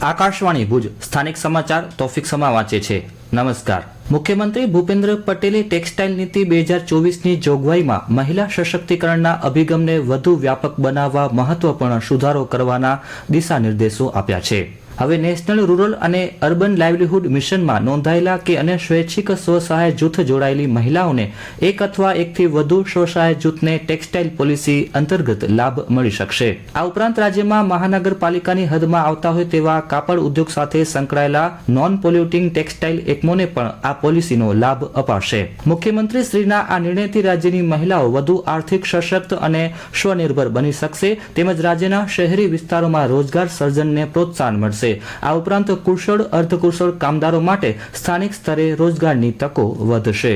આકાશવાણી ભુજ સ્થાનિક સમાચાર તોફિક સમા વાંચે છે। નમસ્કાર। મુખ્યમંત્રી ભૂપેન્દ્ર પટેલે ટેક્સટાઇલ નીતિ 2024ની જોગવાઈમાં મહિલા સશક્તિકરણના અભિગમને વધુ વ્યાપક બનાવવા મહત્વપૂર્ણ સુધારો કરવાના દિશા નિર્દેશો આપ્યા છે। હવે નેશનલ રૂરલ અને અર્બન લાઇવલીહુડ મિશનમાં નોંધાયેલા કે અને સ્વૈચ્છિક સ્વસહાય જૂથ જોડાયેલી મહિલાઓને એક અથવા એકથી વધુ સ્વસહાય જૂથને ટેક્સટાઇલ પોલિસી અંતર્ગત લાભ મળી શકશે। આ ઉપરાંત રાજ્યમાં મહાનગરપાલિકાની હદમાં આવતા હોય તેવા કાપડ ઉદ્યોગ સાથે સંકળાયેલા નોન પોલ્યુટિંગ ટેક્સટાઇલ એકમોને પણ આ પોલિસીનો લાભ અપાશે। મુખ્યમંત્રી શ્રીના આ નિર્ણયથી રાજ્યની મહિલાઓ વધુ આર્થિક સશક્ત અને સ્વનિર્ભર બની શકશે તેમજ રાજ્યના શહેરી વિસ્તારોમાં રોજગાર સર્જનને પ્રોત્સાહન મળશે। આ ઉપરાંત કુશળ અર્ધકુશળ કામદારો માટે સ્થાનિક સ્તરે રોજગારની તકો વધશે।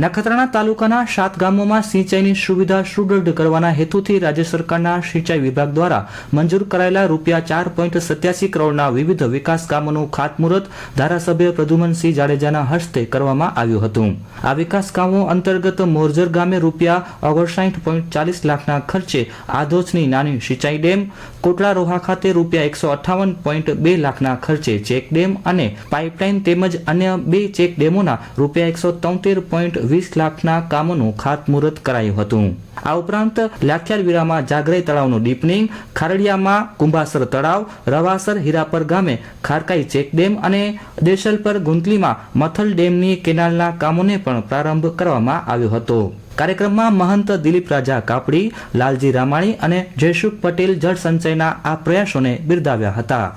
નખત્રાણા તાલુકાના 7 ગામોમાં સિંચાઈની સુવિધા સુદૃઢ કરવાના હેતુથી રાજ્ય સરકારના સિંચાઈ વિભાગ દ્વારા મંજૂર કરાયેલા ₹4.87 કરોડના વિવિધ વિકાસ કામોનું ખાતમુહૂર્ત ધારાસભ્ય પ્રદ્યુમનસિંહ જાડેજાના હસ્તે કરવામાં આવ્યું હતું। આ વિકાસ કામો અંતર્ગત મોરજર ગામે ₹59.40 લાખના ખર્ચે આધોચની નાની સિંચાઈ ડેમ, કોટડા રોહા ખાતે ₹158.2 લાખના ખર્ચે ચેક ડેમ અને પાઇપલાઇન તેમજ અન્ય 2 ચેક ડેમોના ₹173.20 લાખના કામોનું ખાતમુહૂર્ત કરાયું હતું। આ ઉપરાંત લાખિયારવીરામાં જાગરાઈ તળાવનું ડીપનિંગ, ખારડિયામાં કુંભાસર તળાવ, રવાસર હીરાપર ગામે ખારકાઈ ચેક ડેમ અને દેશલપર ગુંતલીમાં મથલ ડેમની કેનાલના કામોને પણ પ્રારંભ કરવામાં આવ્યો હતો। કાર્યક્રમમાં મહંત દિલીપ રાજા કાપડી, લાલજી રામાણી અને જયસુખ પટેલ જળ સંચયના આ પ્રયાસોને બિરદાવ્યા હતા।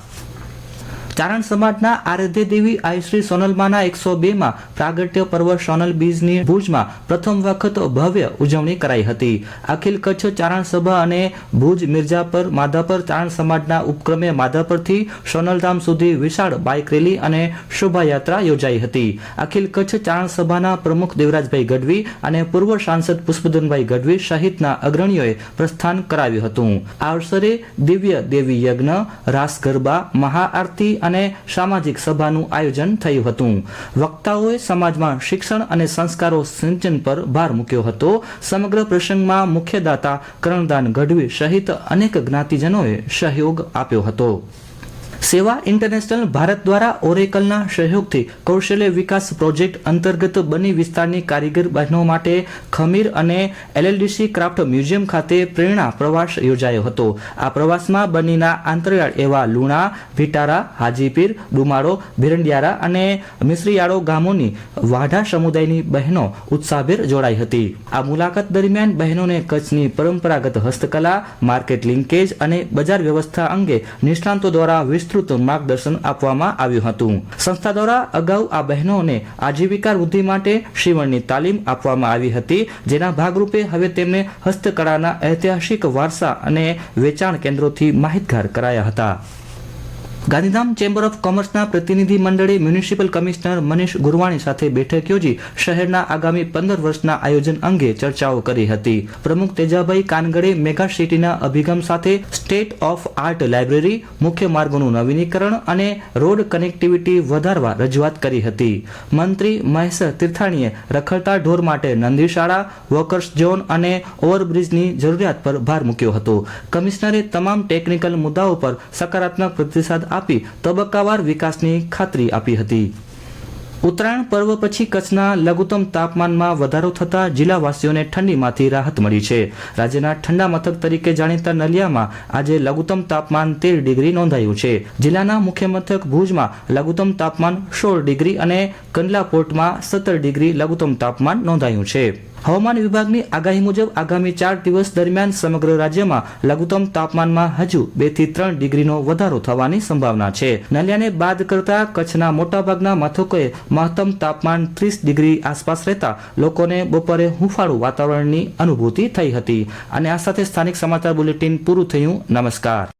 ચારણ સમાજના આરાધ્ય દેવી આઈશ્રી સોનલમાના 102માં પ્રાગટ્ય પર્વ સોનલ બીજની ભુજમાં પ્રથમ વખત ભવ્ય ઉજવણી કરાઈ હતી। અખિલ કચ્છ ચારણ સભા અને ભુજ મિર્જાપર માધાપર ચારણ સમાજના ઉપક્રમે માધાપરથી સોનલધામ સુધી વિશાળ બાઇક રેલી અને શોભાયાત્રા યોજાઈ હતી। અખિલ કચ્છ ચારણ સભાના પ્રમુખ દેવરાજભાઈ ગઢવી અને પૂર્વ સાંસદ પુષ્પધનભાઈ ગઢવી સહિતના અગ્રણીઓએ પ્રસ્થાન કરાવ્યું હતું। આ અવસરે દિવ્ય દેવી યજ્ઞ, રાસ ગરબા, મહાઆરતી અને સામાજિક સભાનું આયોજન થયું હતું। વક્તાઓએ સમાજમાં શિક્ષણ અને સંસ્કારો સિંચન પર ભાર મૂક્યો હતો। સમગ્ર પ્રસંગમાં મુખ્યદાતા કરણદાન ગઢવી સહિત અનેક જ્ઞાતિજનોએ સહયોગ આપ્યો હતો। સેવા ઇન્ટરનેશનલ ભારત દ્વારા ઓરેકલના સહયોગથી કૌશલ્ય વિકાસ પ્રોજેક્ટ અંતર્ગત બની વિસ્તારની કારીગર બહેનો માટે ખમીર અને LLDC ક્રાફ્ટ મ્યુઝિયમ ખાતે પ્રેરણા પ્રવાસ યોજાયો હતો। આ પ્રવાસમાં બનીના આંતરિયાળ એવા લુણા, ભીટારા, હાજીપીર, ડુમાળો, ભીરંડિયારા અને મિશ્રીયાળો ગામોની વાઢા સમુદાયની બહેનો ઉત્સાહભેર જોડાઈ હતી। આ મુલાકાત દરમિયાન બહેનોને કચ્છની પરંપરાગત હસ્તકલા, માર્કેટ લિંકેજ અને બજાર વ્યવસ્થા અંગે નિષ્ણાંતો દ્વારા વિસ્તૃત માર્ગદર્શન આપવામાં આવ્યું હતું। સંસ્થા દ્વારા અગાઉ આ બહેનોને આજીવિકા વૃદ્ધિ માટે સીવણની તાલીમ આપવામાં આવી હતી, જેના ભાગરૂપે હવે તેમને હસ્તકળાના ઐતિહાસિક વારસા અને વેચાણ કેન્દ્રોથી માહિતગાર કરાયા હતા। ગાંધીધામ ચેમ્બર ઓફ કોમર્સના પ્રતિનિધિ મંડળે મ્યુનિસિપલ કમિશનર મનીષ ગુરવાણી સાથે બેઠક યોજી શહેરના આગામી 15 વર્ષના આયોજન અંગે ચર્ચાઓ કરી હતી। પ્રમુખ તેજાભાઈ કાનગડે મેગા સિટીના અભિગમ સાથે સ્ટેટ ઓફ આર્ટ લાઇબ્રેરી, મુખ્ય માર્ગોનું નવીનીકરણ અને રોડ કનેક્ટિવિટી વધારવા રજૂઆત કરી હતી। મંત્રી મહેશ તીર્થાણીએ રખડતા ઢોર માટે નંદીશાળા, વોકર્સ ઝોન અને ઓવરબ્રિજની જરૂરિયાત પર ભાર મૂક્યો હતો। કમિશનરે તમામ ટેકનિકલ મુદ્દાઓ પર સકારાત્મક પ્રતિસાદ આપી તબક્કાવાર વિકાસની ખાતરી આપી હતી। ઉત્તરાયણ પર્વ પછી કચ્છના લઘુત્તમ તાપમાનમાં વધારો થતા જિલ્લાવાસીઓને ઠંડીમાંથી રાહત મળી છે। રાજ્યના ઠંડા મથક તરીકે જાણીતા નલિયામાં આજે લઘુત્તમ તાપમાન 13 ડિગ્રી નોંધાયું છે। જિલ્લાના મુખ્ય મથક ભુજમાં લઘુત્તમ તાપમાન 16 ડિગ્રી અને કંડલા પોર્ટમાં 17 ડિગ્રી લઘુત્તમ તાપમાન નોંધાયું છે। હવામાન વિભાગની આગાહી મુજબ આગામી 4 દિવસ દરમિયાન સમગ્ર રાજ્યમાં લઘુત્તમ તાપમાનમાં હજુ 2 થી 3 ડિગ્રીનો વધારો થવાની સંભાવના છે। નલિયાને બાદ કરતા કચ્છના મોટાભાગના મથકોએ મહત્તમ તાપમાન 30 ડિગ્રી આસપાસ રહેતા લોકોને બપોરે હૂંફાળું વાતાવરણની અનુભૂતિ થઈ હતી। અને આ સાથે સ્થાનિક સમાચાર બુલેટિન પૂરું થયું। નમસ્કાર।